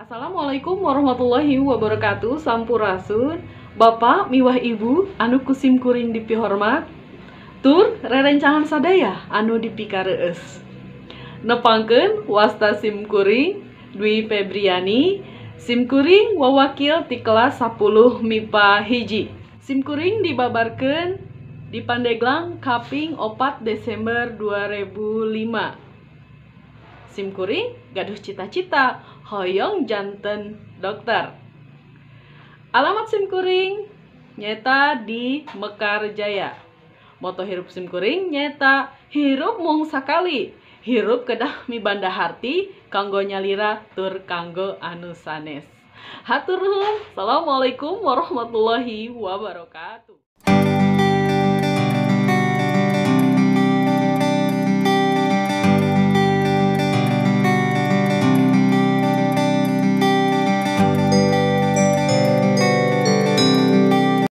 Assalamualaikum warahmatullahi wabarakatuh. Sampurasun Bapak miwah Ibu anu kusim kuring dipihormat, tur rerencangan sadaya anu dipikareus. Nepangkeun wasta sim kuring Dwi Febriani, sim kuring wawakil ti kelas 10 MIPA hiji. Sim kuring dibabarkeun di Pandeglang kaping 4 Desember 2005. Sim kuring gaduh cita-cita hoyong janten dokter. Alamat sim kuring nyata di Mekarjaya. Moto hirup sim kuring nyata hirup mung sakali, hirup kedah mibanda harti kanggo nyalira tur kanggo anu sanes. Hatur nuhun. Assalamualaikum warahmatullahi wabarakatuh.